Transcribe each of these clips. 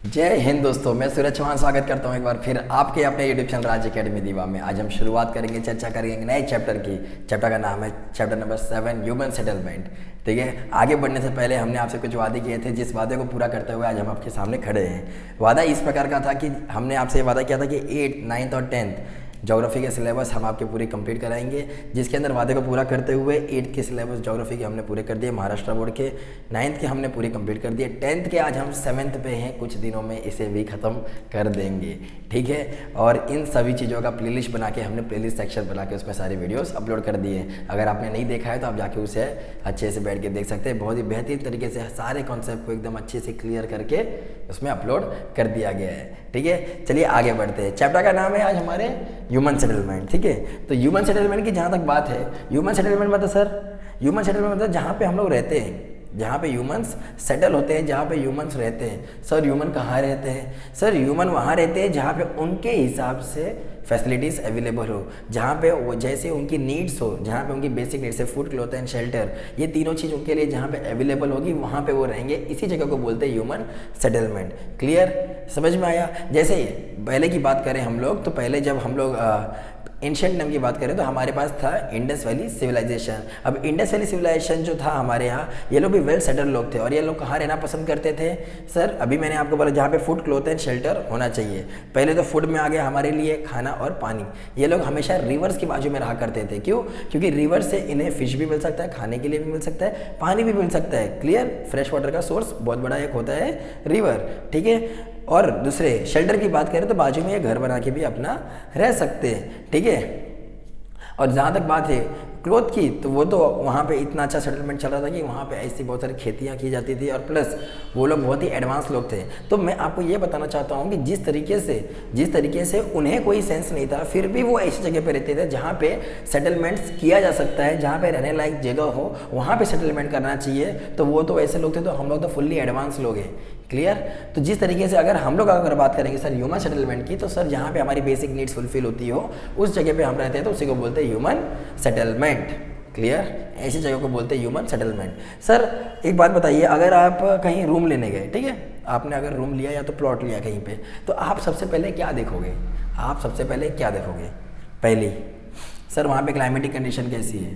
जय हिंद दोस्तों, मैं सूरज चौहान स्वागत करता हूं एक बार फिर आपके अपने यूट्यूब चैनल राज अकेडमी दीवा में। आज हम शुरुआत करेंगे, चर्चा करेंगे नए चैप्टर की। चैप्टर का नाम है चैप्टर नंबर 7 ह्यूमन सेटलमेंट। ठीक है, आगे बढ़ने से पहले हमने आपसे कुछ वादे किए थे, जिस वादे को पूरा करते हुए आज हम आपके सामने खड़े हैं। वादा इस प्रकार का था कि हमने आपसे वादा किया था कि 8th, 9th और 10th ज्योग्राफी के सिलेबस हम आपके पूरी कंप्लीट कराएंगे, जिसके अंदर वादे को पूरा करते हुए 8th के सिलेबस ज्योग्राफी के हमने पूरे कर दिए महाराष्ट्र बोर्ड के, 9th के हमने पूरी कंप्लीट कर दिए, 10th के आज हम 7th पे हैं, कुछ दिनों में इसे भी ख़त्म कर देंगे। ठीक है, और इन सभी चीज़ों का प्लेलिस्ट बना के हमने प्लेलिस्ट सेक्शन बना के उसमें सारे वीडियोस अपलोड कर दिए। अगर आपने नहीं देखा है तो आप जाके उसे अच्छे से बैठ के देख सकते हैं। बहुत ही बेहतरीन तरीके से सारे कॉन्सेप्ट को एकदम अच्छे से क्लियर करके उसमें अपलोड कर दिया गया है। ठीक है, चलिए आगे बढ़ते हैं। चैप्टर का नाम है आज हमारे ह्यूमन सेटलमेंट। ठीक है, तो ह्यूमन सेटलमेंट की जहाँ तक बात है, ह्यूमन सेटलमेंट मतलब सर, ह्यूमन सेटलमेंट मतलब जहाँ पे हम लोग रहते हैं, जहाँ पे ह्यूमंस सेटल होते हैं, जहाँ पे ह्यूमंस रहते हैं। सर ह्यूमन कहाँ रहते हैं? सर ह्यूमन वहाँ रहते हैं जहाँ पे उनके हिसाब से फैसिलिटीज़ अवेलेबल हो, जहाँ पे वो जैसे उनकी नीड्स हो, जहाँ पे उनकी बेसिक नीड्स है, फूड, क्लॉथ एंड शेल्टर, ये तीनों चीज़ उनके लिए जहाँ पे अवेलेबल होगी वहाँ पे वो रहेंगे। इसी जगह को बोलते हैं ह्यूमन सेटलमेंट। क्लियर, समझ में आया? जैसे पहले की बात करें हम लोग, तो पहले जब हम लोग एंशिएंट टाइम की बात करें तो हमारे पास था इंडस वैली सिविलाइजेशन। अब इंडस वैली सिविलाइजेशन जो था हमारे यहाँ, ये लोग भी वेल सेटल लोग थे और ये लोग कहाँ रहना पसंद करते थे? सर अभी मैंने आपको बोला जहाँ पे फूड, क्लॉथ एंड शेल्टर होना चाहिए। पहले तो फूड में आ गया हमारे लिए खाना और पानी। ये लोग हमेशा रिवर्स की बाजू में रहा करते थे। क्यों? क्योंकि रिवर से इन्हें फिश भी मिल सकता है, खाने के लिए भी मिल सकता है, पानी भी मिल सकता है। क्लियर, फ्रेश वाटर का सोर्स बहुत बड़ा एक होता है रिवर। ठीक है, और दूसरे शेल्टर की बात करें तो बाजू में ये घर बना के भी अपना रह सकते हैं। ठीक है, और जहाँ तक बात है क्लोथ की, तो वो तो वहाँ पे इतना अच्छा सेटलमेंट चल रहा था कि वहाँ पे ऐसी बहुत सारी खेतियाँ की जाती थी और प्लस वो लोग बहुत ही एडवांस लोग थे। तो मैं आपको ये बताना चाहता हूँ कि जिस तरीके से उन्हें कोई सेंस नहीं था, फिर भी वो ऐसी जगह पे रहते थे जहाँ पे सेटलमेंट्स किया जा सकता है, जहाँ पे रहने लायक जगह हो वहाँ पे सेटलमेंट करना चाहिए। तो वो तो ऐसे लोग थे, तो हम लोग तो फुल्ली एडवांस लोग हैं। क्लियर, तो जिस तरीके से अगर हम लोग अगर बात करेंगे सर ह्यूमन सेटलमेंट की, तो सर जहाँ पे हमारी बेसिक नीड्स फुलफिल होती हो उस जगह पे हम रहते हैं, तो उसी को बोलते हैं ह्यूमन सेटलमेंट। क्लियर, ऐसी जगह को बोलते हैं ह्यूमन सेटलमेंट। सर एक बात बताइए, अगर आप कहीं रूम लेने गए, ठीक है, आपने अगर रूम लिया या तो प्लॉट लिया कहीं पे, तो आप सबसे पहले क्या देखोगे? आप सबसे पहले क्या देखोगे? पहली, सर वहाँ पे क्लाइमेटिक कंडीशन कैसी है?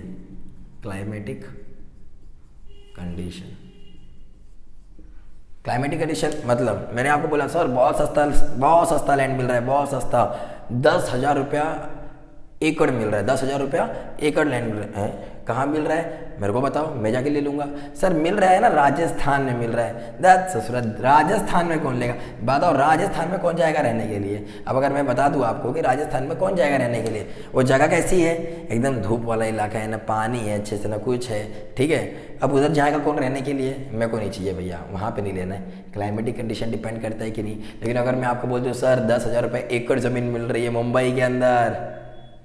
क्लाइमेटिक कंडीशन, क्लाइमेटिक कंडीशन मतलब मैंने आपको बोला सर बहुत सस्ता लैंड मिल रहा है, बहुत सस्ता, 10,000 रुपया एकड़ मिल रहा है, 10,000 रुपया एकड़ लैंड मिल रहा है। कहाँ मिल रहा है मेरे को बताओ, मैं जाके ले लूँगा। सर मिल रहा है ना, राजस्थान में मिल रहा है। दैट ससुरा, राजस्थान में कौन लेगा? बताओ राजस्थान में कौन जाएगा रहने के लिए? अब अगर मैं बता दूँ आपको कि राजस्थान में कौन जाएगा रहने के लिए, वो जगह कैसी है? एकदम धूप वाला इलाका है, ना पानी है अच्छे से, ना कुछ है। ठीक है, अब उधर जाएगा कौन रहने के लिए? मेरे को नहीं चाहिए भैया, वहाँ पे नहीं लेना है। क्लाइमेटिक कंडीशन डिपेंड करता है कि नहीं। लेकिन अगर मैं आपको बोल दूँ सर 10,000 रुपये एकड़ ज़मीन मिल रही है मुंबई के अंदर,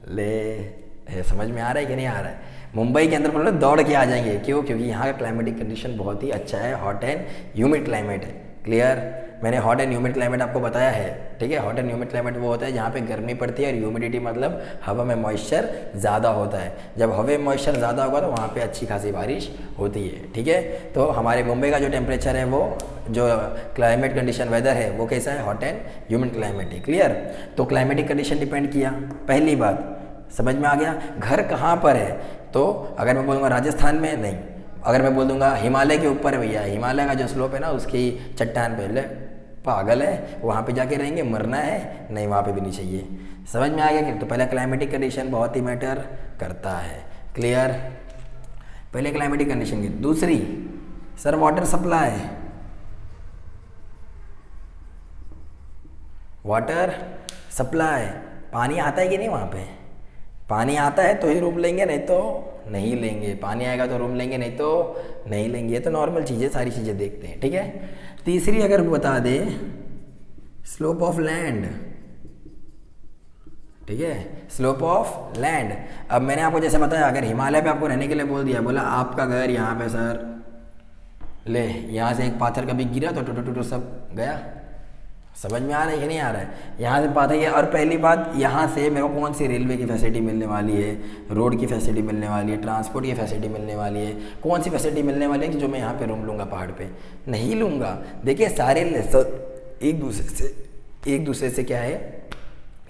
ले समझ में आ रहा है कि नहीं आ रहा है? मुंबई के अंदर बोल रहे दौड़ के आ जाएंगे। क्यों? क्योंकि यहाँ का क्लाइमेटिक कंडीशन बहुत ही अच्छा है, हॉट एंड ह्यूमिड क्लाइमेट है। क्लियर, मैंने हॉट एंड ह्यूमिड क्लाइमेट आपको बताया है। ठीक है, हॉट एंड ह्यूमिड क्लाइमेट वो होता है जहाँ पे गर्मी पड़ती है और ह्यूमिडिटी मतलब हवा में मॉइस्चर ज़्यादा होता है। जब हवा में मॉइस्चर ज़्यादा होगा तो वहाँ पे अच्छी खासी बारिश होती है। ठीक है, तो हमारे मुंबई का जो टेम्परेचर है, वो जो क्लाइमेट कंडीशन वेदर है वो कैसा है? हॉट एंड ह्यूमिड क्लाइमेट है। क्लियर, तो क्लाइमेटिक कंडीशन डिपेंड किया, पहली बात समझ में आ गया। घर कहाँ पर है? तो अगर मैं बोलूँगा राजस्थान में, नहीं। अगर मैं बोल दूँगा हिमालय के ऊपर है भैया, हिमालय का जो स्लोप है ना उसकी चट्टान पे, ले पागल है, वहाँ पे जाके रहेंगे, मरना है? नहीं, वहाँ पे भी नहीं चाहिए। समझ में आ गया कि? तो पहले क्लाइमेटिक कंडीशन बहुत ही मैटर करता है। क्लियर, पहले क्लाइमेटिक कंडीशन की। दूसरी sir water supply, water supply, पानी आता है कि नहीं वहाँ पे? पानी आता है तो ही रूम लेंगे, नहीं तो नहीं लेंगे। पानी आएगा तो रूम लेंगे, नहीं तो नहीं लेंगे। ये तो नॉर्मल चीज़ें, सारी चीज़ें देखते हैं। ठीक है, तीसरी अगर बता दे, स्लोप ऑफ लैंड। ठीक है, स्लोप ऑफ लैंड। अब मैंने आपको जैसे बताया, अगर हिमालय पे आपको रहने के लिए बोल दिया, बोला आपका घर यहाँ पे सर, ले यहाँ से एक पाथर कभी गिरा तो टूटू सब गया। समझ में आ रहा है कि नहीं आ रहा है? यहाँ से बात है। और पहली बात, यहाँ से मेरे को कौन सी रेलवे की फैसिलिटी मिलने वाली है, रोड की फैसिलिटी मिलने वाली है, ट्रांसपोर्ट की फैसिलिटी मिलने वाली है? कौन सी फैसिलिटी मिलने वाली है कि जो मैं यहाँ पे रूम लूँगा पहाड़ पे? नहीं लूँगा। देखिए एक दूसरे से क्या है,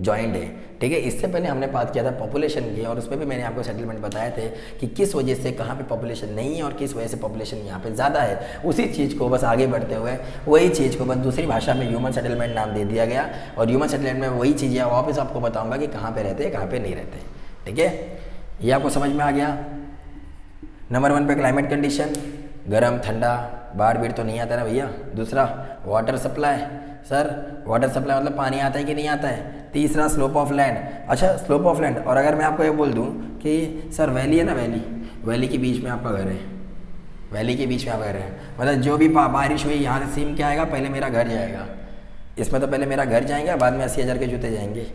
जॉइंट है, ठीक है। इससे पहले हमने बात किया था पॉपुलेशन की, और उसमें भी मैंने आपको सेटलमेंट बताए थे कि किस वजह से कहाँ पे पॉपुलेशन नहीं है और किस वजह से पॉपुलेशन यहाँ पे ज़्यादा है। उसी चीज़ को बस आगे बढ़ते हुए वही चीज़ को बस दूसरी भाषा में ह्यूमन सेटलमेंट नाम दे दिया गया, और ह्यूमन सेटलमेंट में वही चीज़ें वापस आपको बताऊँगा कि कहाँ पर रहते हैं कहाँ पर नहीं रहते, ठीक है। ये आपको समझ में आ गया। नंबर 1 पे क्लाइमेट कंडीशन, गर्म ठंडा, बाढ़ बीड़ तो नहीं आता ना भैया। दूसरा water supply, sir water supply मतलब पानी आता है कि नहीं आता है। तीसरा स्लोप ऑफ लैंड, अच्छा स्लोप ऑफ लैंड। और अगर मैं आपको ये बोल दूं कि सर वैली है ना, वैली के बीच में आपका घर है, वैली के बीच में आपका घर है, मतलब जो भी बारिश हुई यहाँ से सीम क्या आएगा, पहले मेरा घर जाएगा। इसमें तो पहले मेरा घर जाएगा, बाद में 80,000 के जूते जाएंगे।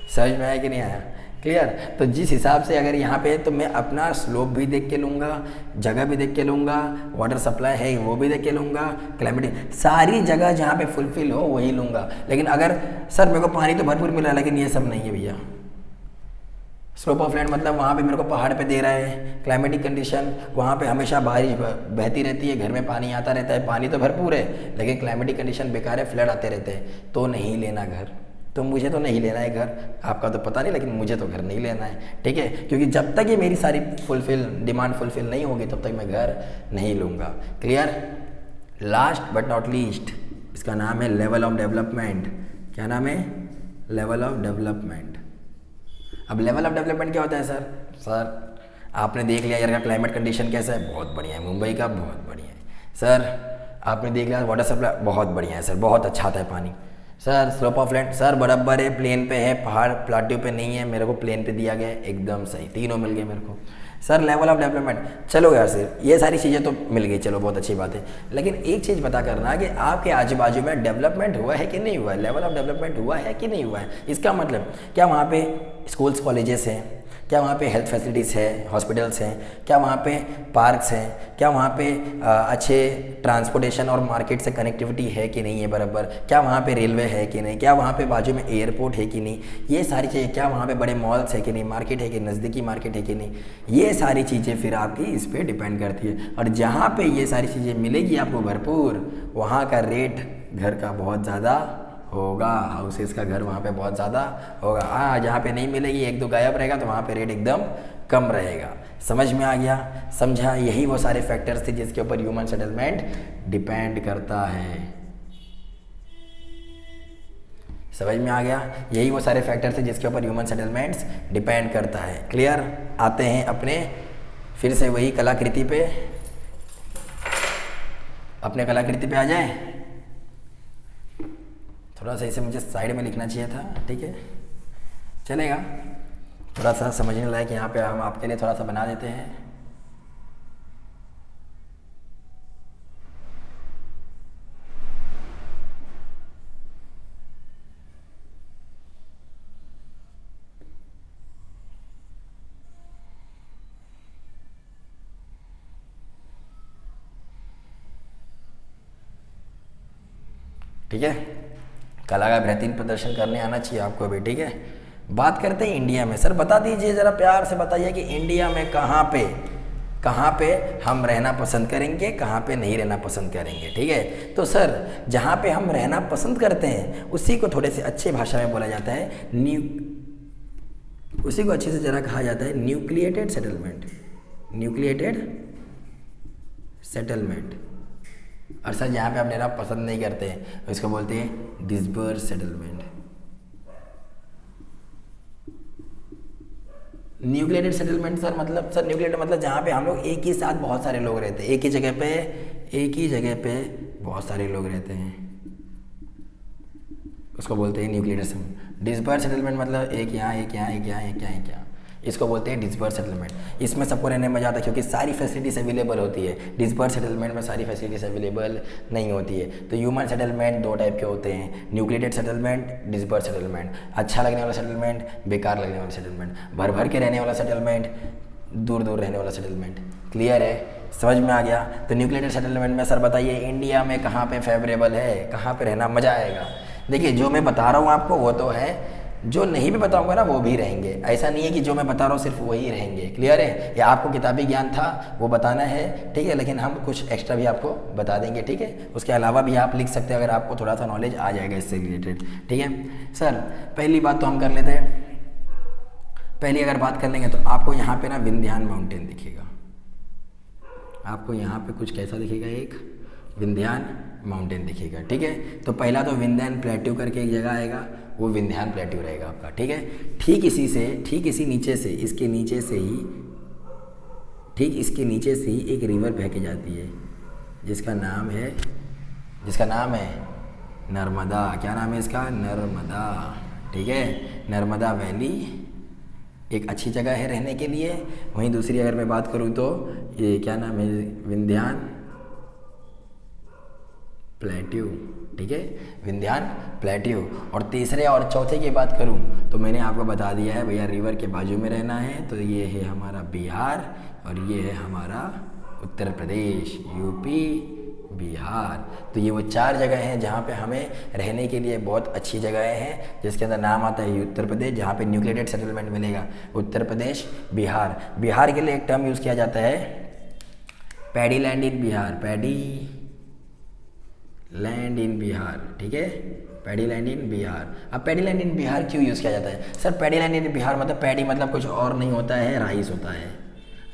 समझ में आया कि नहीं आया, क्लियर। तो जिस हिसाब से अगर यहाँ पे तो मैं अपना स्लोप भी देख के लूँगा, जगह भी देख के लूँगा, वाटर सप्लाई है वो भी देख के लूँगा, क्लाइमेट, सारी जगह जहाँ पे फुलफिल हो वही लूँगा। लेकिन अगर सर मेरे को पानी तो भरपूर मिला, लेकिन ये सब नहीं है भैया। स्लोप ऑफ लैंड मतलब वहाँ पे मेरे को पहाड़ पे दे रहा है, क्लाइमेटिक कंडीशन वहाँ पे हमेशा बारिश बहती रहती है, घर में पानी आता रहता है, पानी तो भरपूर है, लेकिन क्लाइमेटिक कंडीशन बेकार है, फ्लड आते रहते हैं, तो नहीं लेना घर। तो मुझे तो नहीं लेना है घर, आपका तो पता नहीं, लेकिन मुझे तो घर नहीं लेना है, ठीक है। क्योंकि जब तक ये मेरी सारी डिमांड फुलफिल नहीं होगी तब तक मैं घर नहीं लूँगा, clear. Last but not least, इसका नाम है लेवल ऑफ डेवलपमेंट। क्या नाम है, लेवल ऑफ डेवलपमेंट। अब लेवल ऑफ डेवलपमेंट क्या होता है सर? सर आपने देख लिया यार का क्लाइमेट कंडीशन कैसा है, बहुत बढ़िया है, मुंबई का बहुत बढ़िया है। सर आपने देख लिया वाटर सप्लाई बहुत बढ़िया है सर, बहुत अच्छा आता है पानी। Sir slope of land sir बराबर है, प्लेन पे है, पहाड़ प्लाट्यू पे नहीं है, मेरे को प्लेन पे दिया गया है, एकदम सही, तीनों मिल गए मेरे को। सर लेवल ऑफ डेवलपमेंट, चलो यार सर ये सारी चीज़ें तो मिल गई, चलो बहुत अच्छी बात है, लेकिन एक चीज़ पता करना कि आपके आजू बाजू में डेवलपमेंट हुआ है कि नहीं हुआ है, लेवल ऑफ डेवलपमेंट हुआ है कि नहीं हुआ है। इसका मतलब क्या वहाँ पे स्कूल्स कॉलेजेस हैं, क्या वहाँ पे हेल्थ फैसिलिटीज़ है, हॉस्पिटल्स हैं, क्या वहाँ पे पार्क्स हैं, क्या वहाँ पे अच्छे ट्रांसपोर्टेशन और मार्केट से कनेक्टिविटी है कि नहीं है बराबर, क्या वहाँ पे रेलवे है कि नहीं, क्या वहाँ पे बाजू में एयरपोर्ट है कि नहीं, ये सारी चीज़ें, क्या वहाँ पे बड़े मॉल्स है कि नहीं, मार्केट है कि नज़दीकी मार्केट है कि नहीं, ये सारी चीज़ें फिर आपकी इस पर डिपेंड करती है। और जहाँ पर ये सारी चीज़ें मिलेगी आपको भरपूर, वहाँ का रेट घर का बहुत ज़्यादा होगा, हाउसेस का घर वहाँ पे बहुत ज़्यादा होगा। हाँ जहाँ पे नहीं मिलेगी, एक दो गायब रहेगा, तो वहाँ पे रेट एकदम कम रहेगा। समझ में आ गया, समझा। यही वो सारे फैक्टर्स थे जिसके ऊपर ह्यूमन सेटलमेंट डिपेंड करता है। समझ में आ गया, यही वो सारे फैक्टर्स थे जिसके ऊपर ह्यूमन सेटलमेंट्स डिपेंड करता है, क्लियर। आते हैं अपने फिर से वही कलाकृति पे, अपने कलाकृति पे आ जाए। थोड़ा सा इसे मुझे साइड में लिखना चाहिए था, ठीक है चलेगा, थोड़ा सा समझने लायक यहाँ पे हम आपके लिए थोड़ा सा बना देते हैं। ठीक है, कला का बेहतरीन प्रदर्शन करने आना चाहिए आपको भी, ठीक है। बात करते हैं इंडिया में। सर बता दीजिए ज़रा प्यार से बताइए कि इंडिया में कहाँ पे हम रहना पसंद करेंगे, कहाँ पे नहीं रहना पसंद करेंगे, ठीक है। तो सर जहाँ पे हम रहना पसंद करते हैं उसी को थोड़े से अच्छे भाषा में बोला जाता है उसी को अच्छे से ज़रा कहा जाता है न्यूक्लिएटेड सेटलमेंट, न्यूक्लिएटेड सेटलमेंट। और सर जहाँ पे आप रहना पसंद नहीं करते हैं उसको बोलते हैं disperse settlement. Nucleated settlement sir मतलब, सर न्यूक्लिएटेड मतलब जहाँ पे हम लोग एक ही साथ बहुत सारे लोग रहते हैं, एक ही जगह पे बहुत सारे लोग रहते हैं, उसको बोलते हैं न्यूक्लिएटेड सेटलमेंट। डिस्पर्स सेटलमेंट मतलब एक यहाँ, एक यहाँ, एक यहाँ, एक यहाँ, एक यहाँ, इसको बोलते हैं डिस्पर्स सेटलमेंट। इसमें सबको रहने में मजा आता है क्योंकि सारी फैसिलिटीज अवेलेबल होती है। डिस्पर्स सेटलमेंट में सारी फैसिलिटीज अवेलेबल नहीं होती है। तो ह्यूमन सेटलमेंट दो टाइप के होते हैं, न्यूक्लिएटेड सेटलमेंट, डिस्पर्स सेटलमेंट। अच्छा लगने वाला सेटलमेंट, बेकार लगने वाला सेटलमेंट, भर भर के रहने वाला सेटलमेंट, दूर दूर रहने वाला सेटलमेंट। क्लियर है, समझ में आ गया। तो न्यूक्लिएटेड सेटलमेंट में सर बताइए इंडिया में कहाँ पे फेवरेबल है, कहाँ पे रहना मज़ा आएगा। देखिए जो मैं बता रहा हूँ आपको वो तो है जो नहीं भी बताऊंगा ना वो भी रहेंगे, ऐसा नहीं है कि जो मैं बता रहा हूँ सिर्फ वही रहेंगे। क्लियर है? या आपको किताबी ज्ञान था वो बताना है, ठीक है, लेकिन हम कुछ एक्स्ट्रा भी आपको बता देंगे, ठीक है। उसके अलावा भी आप लिख सकते हैं अगर आपको थोड़ा सा नॉलेज आ जाएगा इससे रिलेटेड, ठीक है। सर पहली बात तो हम कर लेते हैं, पहली अगर बात कर लेंगे तो आपको यहाँ पे ना विंध्यान माउंटेन दिखेगा, आपको यहाँ पे कुछ कैसा दिखेगा, एक विंध्यान माउंटेन दिखेगा, ठीक है। तो पहला तो विंध्यान प्लेट्यू करके एक जगह आएगा, वो विंध्यान प्लेट्यू रहेगा आपका, ठीक है। ठीक इसी नीचे से, इसके नीचे से ही, ठीक इसके नीचे से ही एक रिवर बह के जाती है जिसका नाम है नर्मदा। क्या नाम है इसका? नर्मदा, ठीक है। नर्मदा वैली एक अच्छी जगह है रहने के लिए। वहीं दूसरी अगर मैं बात करूँ तो ये क्या नाम है, विंध्यान प्लेट्यू, ठीक है, विंध्यान प्लेट्यू। और तीसरे और चौथे की बात करूं तो मैंने आपको बता दिया है भैया, रिवर के बाजू में रहना है तो ये है हमारा बिहार और ये है हमारा उत्तर प्रदेश, यूपी, बिहार। तो ये वो 4 जगह हैं जहाँ पे हमें रहने के लिए बहुत अच्छी जगहें हैं, जिसके अंदर नाम आता है उत्तर प्रदेश, जहाँ पे न्यूक्लिएटेड सेटलमेंट मिलेगा, उत्तर प्रदेश, बिहार। बिहार के लिए एक टर्म यूज़ किया जाता है paddy land in Bihar, paddy land in Bihar, ठीक है, पैडी लैंड इन बिहार। अब पैडी लैंड इन बिहार क्यों यूज़ किया जाता है? Sir paddy land in Bihar मतलब पैडी मतलब कुछ और नहीं होता है, राइस होता है।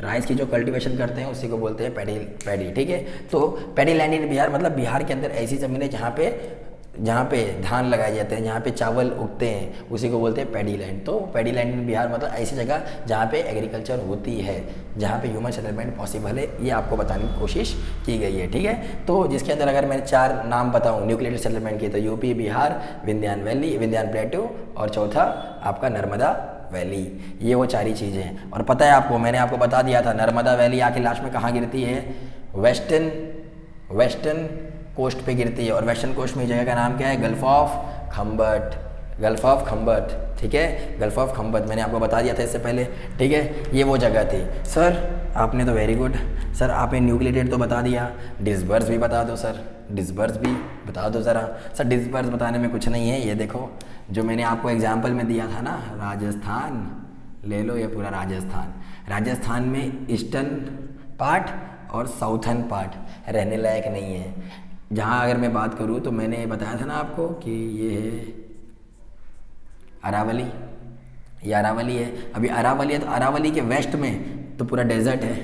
राइस की जो कल्टीवेशन करते हैं उसी को बोलते हैं पैडी, ठीक है। तो पैडी लैंड इन बिहार मतलब बिहार के अंदर ऐसी ज़मीन है जहाँ पे धान लगाए जाते हैं, जहाँ पे चावल उगते हैं, उसी को बोलते हैं पैडी लैंड। तो पैडी लैंड इन बिहार मतलब ऐसी जगह जहाँ पे एग्रीकल्चर होती है, जहाँ पे ह्यूमन सेटलमेंट पॉसिबल है, ये आपको बताने की कोशिश की गई है, ठीक है। तो जिसके अंदर अगर मैं 4 नाम बताऊँ न्यूक्लिएटेड सेटलमेंट के, तो UP, Bihar, Vindhyan valley, Vindhyan plateau और चौथा आपका नर्मदा वैली। ये वो 4 ही चीज़ें हैं। और पता है आपको, मैंने आपको बता दिया था नर्मदा वैली आके लास्ट में कहाँ गिरती है? वेस्टर्न कोस्ट पे गिरती है। और वेस्टर्न कोस्ट में जगह का नाम क्या है? गल्फ ऑफ खंबट, ठीक है, गल्फ ऑफ खंबट। मैंने आपको बता दिया था इससे पहले, ठीक है। ये वो जगह थी। सर आपने तो वेरी गुड, सर आपने न्यूक्लिएटेड तो बता दिया, डिस्बर्स भी बता दो सर, डिस्बर्स भी बता दो ज़रा। सर डिस्बर्स बताने में कुछ नहीं है, ये देखो जो मैंने आपको एग्जाम्पल में दिया था ना, राजस्थान ले लो, ये पूरा राजस्थान में ईस्टर्न पार्ट और साउथर्न पार्ट रहने लायक नहीं है। जहाँ अगर मैं बात करूँ तो मैंने बताया था ना आपको कि ये है अरावली, ये अरावली है। अभी अरावली है तो अरावली के वेस्ट में तो पूरा डेजर्ट है,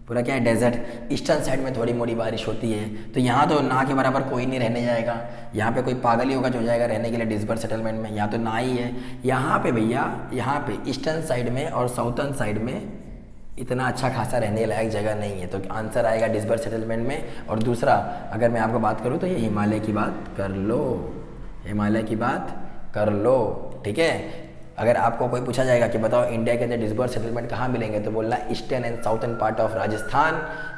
पूरा क्या है? डेजर्ट। ईस्टर्न साइड में थोड़ी मोड़ी बारिश होती है, तो यहाँ तो ना के बराबर कोई नहीं रहने जाएगा। यहाँ पे कोई पागल ही होगा जो जाएगा रहने के लिए डिस्बर्स सेटलमेंट में, यहाँ तो ना ही है। यहाँ पे भैया, यहाँ पे ईस्टर्न साइड में और साउथर्न साइड में इतना अच्छा खासा रहने लायक जगह नहीं है, तो आंसर आएगा डिस्बर्स सेटलमेंट में। और दूसरा अगर मैं आपको बात करूँ तो ये हिमालय की बात कर लो, हिमालय की बात कर लो, ठीक है। अगर आपको कोई पूछा जाएगा कि बताओ इंडिया के अंदर डिस्बर्स सेटलमेंट कहाँ मिलेंगे, तो बोलना eastern and southern part of Rajasthan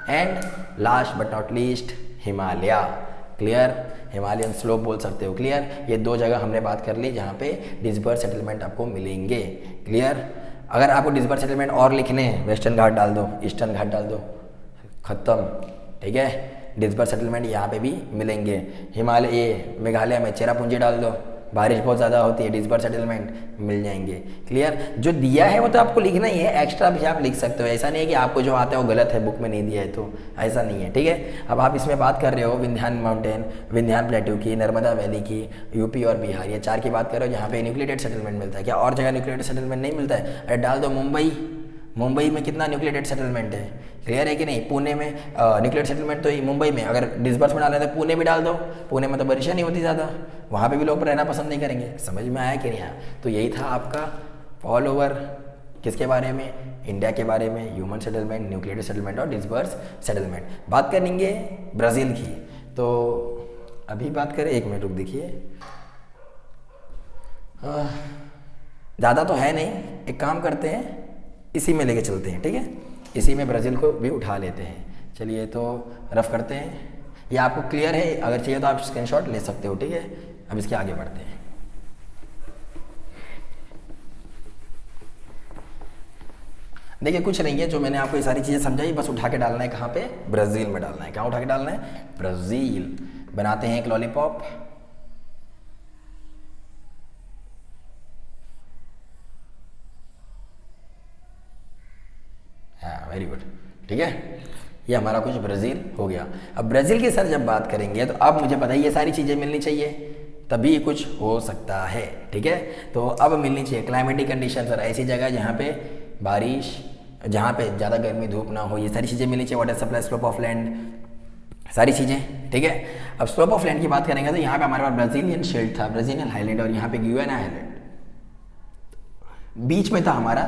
and last but not least Himalaya. Clear? Himalayan slope बोल सकते हो। क्लियर? ये 2 जगह हमने बात कर ली जहाँ पे डिस्बर्स सेटलमेंट आपको मिलेंगे। क्लियर? अगर आपको डिस्बर्स सेटलमेंट और लिखने हैं, वेस्टर्न घाट डाल दो, ईस्टर्न घाट डाल दो, खत्म, ठीक है। डिस्बर्स सेटलमेंट यहाँ पे भी मिलेंगे। हिमालय, ये मेघालय में चेरापूंजी डाल दो, बारिश बहुत ज़्यादा होती है, डिस्बर्स सेटलमेंट मिल जाएंगे। क्लियर? जो दिया है वो तो आपको लिखना ही है, एक्स्ट्रा भी आप लिख सकते हो। ऐसा नहीं है कि आपको जो आता है वो गलत है, बुक में नहीं दिया है, तो ऐसा नहीं है, ठीक है। अब आप इसमें बात कर रहे हो विंध्यान माउंटेन, विंध्यान प्लेट्यू की, नर्मदा वैली की, यूपी और बिहार, ये 4 की बात कर रहे हो जहाँ पे न्यूक्लिएटेड सेटलमेंट मिलता है। क्या और जगह न्यूक्लिएटेड सेटलमेंट नहीं मिलता है? अरे डाल दो मुंबई में कितना न्यूक्लिएटेड सेटलमेंट है? क्लियर है कि नहीं? पुणे में न्यूक्लिएटेड सेटलमेंट तो मुंबई में, अगर डिस्बर्स में डालना है तो पुणे भी डाल दो। पुणे में तो बारिश नहीं होती ज़्यादा, वहाँ पे भी लोग रहना पसंद नहीं करेंगे। समझ में आया कि नहीं आया? तो यही था आपका ऑल ओवर किसके बारे में? इंडिया के बारे में, ह्यूमन सेटलमेंट, न्यूक्लिएटेड सेटलमेंट और डिस्बर्स सेटलमेंट। बात करेंगे ब्राज़ील की, तो अभी बात करें, 1 मिनट रुक देखिए, ज़्यादा तो है नहीं, एक काम करते हैं इसी में लेके चलते हैं, ठीक है। इसी में ब्राज़ील को भी उठा लेते हैं। चलिए तो रफ करते हैं। ये आपको क्लियर है? अगर चाहिए तो आप स्क्रीनशॉट ले सकते हो, ठीक है। अब इसके आगे बढ़ते हैं। देखिए कुछ नहीं है, जो मैंने आपको ये सारी चीज़ें समझाई, बस उठा के डालना है कहाँ पे? ब्राज़ील में डालना है। कहाँ उठा के डालना है? ब्राज़ील। बनाते हैं एक लॉलीपॉप, वेरी गुड। ठीक है, ये हमारा कुछ ब्राज़ील हो गया। अब ब्राज़ील की सर जब बात करेंगे तो अब मुझे पता है ये सारी चीज़ें मिलनी चाहिए तभी कुछ हो सकता है। ठीक है, तो अब मिलनी चाहिए क्लाइमेटिक कंडीशन सर, ऐसी जगह जहाँ पे बारिश, जहाँ पे ज़्यादा गर्मी धूप ना हो, ये सारी चीज़ें मिलनी चाहिए। Water supply, slope of land, सारी चीज़ें। ठीक है, अब स्लोप ऑफ लैंड की बात करेंगे तो यहाँ पे हमारे पास ब्राज़ीलियन शील्ड था, ब्राज़ीलियन हाईलैंड, और यहाँ पे गियाना हाईलैंड, बीच में था हमारा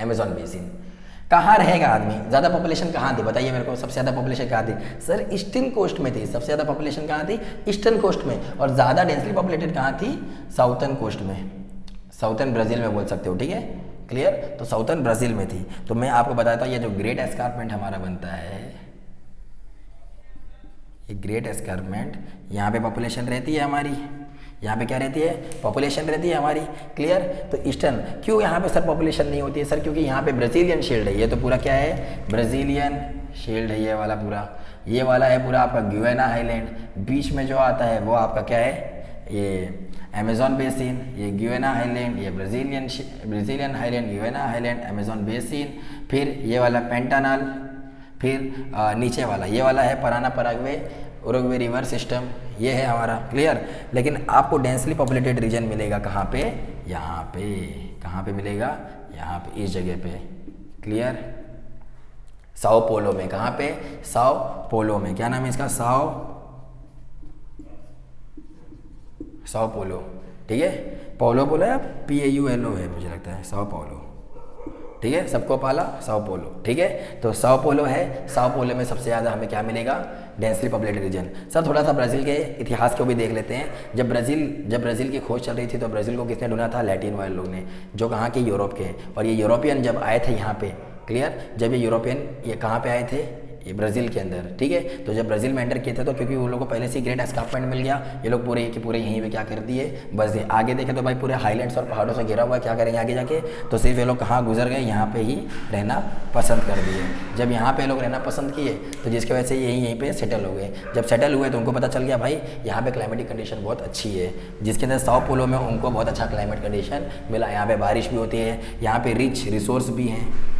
अमेजॉन बेसिन। कहाँ रहेगा आदमी, ज़्यादा पॉपुलेशन कहाँ थी बताइए मेरे को, सबसे ज़्यादा पॉपुलेशन कहाँ थी सर, ईस्टर्न कोस्ट में थी। सबसे ज़्यादा पॉपुलेशन कहाँ थी, ईस्टर्न कोस्ट में, और ज़्यादा डेंसली पॉपुलेटेड कहाँ थी, साउथर्न कोस्ट में, साउथर्न ब्राज़ील में बोल सकते हो। ठीक है, क्लियर, तो साउथर्न ब्राज़ील में थी। तो मैं आपको बताता हूँ ये जो ग्रेट एस्कार्पमेंट हमारा बनता है, ये ग्रेट एस्कार्पमेंट, यहाँ पे पॉपुलेशन रहती है हमारी, यहाँ पे क्या रहती है, पॉपुलेशन रहती है हमारी। क्लियर, तो ईस्टर्न क्यों यहाँ पे सर पॉपुलेशन नहीं होती है सर, क्योंकि यहाँ पे ब्राज़ीलियन शील्ड है। ये तो पूरा क्या है, ब्राज़ीलियन शील्ड है, ये वाला पूरा, ये वाला है पूरा आपका गियाना हाईलैंड। बीच में जो आता है वो आपका क्या है, ये अमेजॉन बेसिन, ये गियाना हाईलैंड, ये ब्राज़ीलियन हाईलैंड, गियाना हाईलैंड, अमेजॉन बेसिन, फिर ये वाला पेंटानल, फिर नीचे वाला ये वाला है Parana Paraguay Uruguay river system, ये है हमारा। क्लियर, लेकिन आपको डेंसली पॉपुलेटेड रीजन मिलेगा कहाँ पे, यहाँ पे, कहाँ पे मिलेगा, यहाँ पे, इस जगह पे। क्लियर, साओ पोलो में, कहाँ पे, साओ पोलो में, क्या नाम है इसका, साओ पोलो। ठीक है, पोलो बोला है, PAULO है मुझे लगता है, साओ पोलो। ठीक है, सबको पाला, साओ पोलो। ठीक है, तो साओ पोलो है, साओ पोलो में सबसे ज़्यादा हमें क्या मिलेगा, डेंसली पॉपुलेटेड रीजन। सर थोड़ा सा ब्राज़ील के इतिहास को भी देख लेते हैं। जब ब्राज़ील की खोज चल रही थी तो ब्राज़ील को किसने ढूंढा था, लैटिन वाले लोग ने, जो कहाँ के, यूरोप के। और ये यूरोपियन जब आए थे यहाँ पे, क्लियर, जब ये यूरोपियन ये कहाँ पे आए थे, ये ब्राज़ील के अंदर। ठीक है, तो जब ब्राज़ील में एंटर किए थे तो क्योंकि उन लोगों को पहले से ग्रेट एस्कार्पमेंट मिल गया, ये लोग पूरे के पूरे यहीं पे क्या कर दिए, बस ये आगे देखे तो भाई पूरे हाईलैंड्स और पहाड़ों से घिरा हुआ है, क्या करेंगे आगे जाके, तो सिर्फ ये लोग कहाँ गुजर गए, यहाँ पे ही रहना पसंद कर दिए। जब यहाँ पे लोग रहना पसंद किए तो जिसकी वजह से यहीं पे सेटल हो गए। जब सेटल हुए तो उनको पता चल गया भाई यहाँ पे क्लाइमेटिक कंडीशन बहुत अच्छी है, जिसके अंदर साओ पोलो में उनको बहुत अच्छा क्लाइमेट कंडीशन मिला। यहाँ पे बारिश भी होती है, यहाँ पे रिच रिसोर्स भी हैं,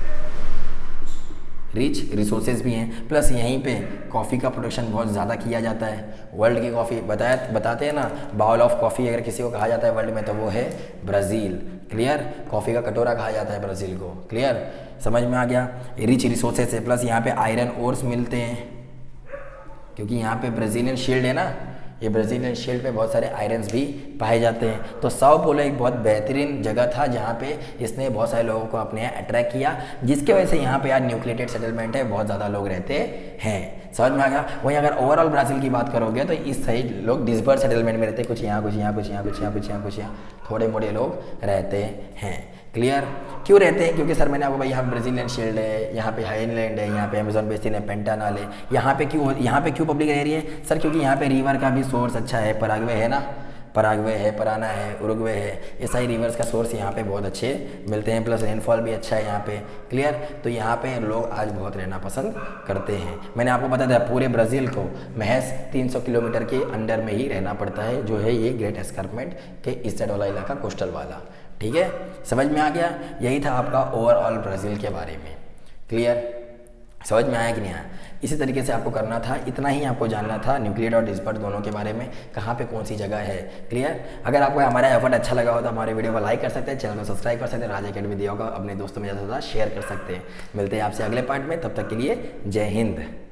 रिच रिसोर्सेज भी हैं, प्लस यहीं पे कॉफ़ी का प्रोडक्शन बहुत ज़्यादा किया जाता है। वर्ल्ड की कॉफ़ी बताते हैं ना, बाउल ऑफ कॉफ़ी अगर किसी को कहा जाता है वर्ल्ड में तो वो है ब्राज़ील। क्लियर, कॉफ़ी का कटोरा कहा जाता है ब्राज़ील को। क्लियर, समझ में आ गया, रिच रिसोर्सेज है, प्लस यहाँ पे आयरन ओर्स मिलते हैं, क्योंकि यहाँ पे ब्राज़ीलियन शील्ड है ना, ये ब्राज़ीलियन शील्ड पे बहुत सारे आयरन्स भी पाए जाते हैं। तो साओ पोलो एक बहुत बेहतरीन जगह था जहाँ पे इसने बहुत सारे लोगों को अपने यहाँ अट्रैक्ट किया, जिसकी वजह से यहाँ पे यार न्यूक्लिएटेड सेटलमेंट है, बहुत ज़्यादा लोग रहते हैं। समझ में आ गया। वहीं अगर ओवरऑल ब्राज़ील की बात करोगे तो इस साइड लोग डिस्पर्स सेटलमेंट में रहते हैं, कुछ यहाँ कुछ यहाँ कुछ यहाँ कुछ यहाँ कुछ यहाँ कुछ यहाँ थोड़े मोड़े लोग रहते हैं। क्लियर, क्यों रहते हैं, क्योंकि सर मैंने आपको भाई यहाँ पे ब्राज़ीलियन शील्ड है, यहाँ पे हाईलैंड है, यहाँ पे अमेजॉन बेसिन है, पेंटानल है। यहाँ पे क्यों पब्लिक रह रही है सर, क्योंकि यहाँ पे रिवर का भी सोर्स अच्छा है, पराग्वे है ना, पराग्वे है, पराना है, उरुग्वे है, ये सारी रिवर्स का सोर्स यहाँ पे बहुत अच्छे मिलते हैं, प्लस रेनफॉल भी अच्छा है यहाँ पे। क्लियर, तो यहाँ पे लोग आज बहुत रहना पसंद करते हैं। मैंने आपको बता दिया पूरे ब्राज़ील को महज 300 किलोमीटर के अंडर में ही रहना पड़ता है, जो है ये ग्रेट एस्कार्पमेंट के इस साइड वाला इलाका, कोस्टल वाला। ठीक है, समझ में आ गया। यही था आपका ओवरऑल ब्राज़ील के बारे में। क्लियर, समझ में आया कि नहीं आया। इसी तरीके से आपको करना था, इतना ही आपको जानना था न्यूक्लिएट और डिस्पर्स दोनों के बारे में, कहाँ पे कौन सी जगह है। क्लियर, अगर आपको हमारा एफर्ट अच्छा लगा हो तो हमारे वीडियो को लाइक कर सकते हैं, चैनल को सब्सक्राइब कर सकते हैं, राज अकेडमी दिया होगा अपने दोस्तों में ज़्यादा से ज़्यादा शेयर कर सकते हैं। मिलते हैं आपसे अगले पार्ट में, तब तक के लिए जय हिंद।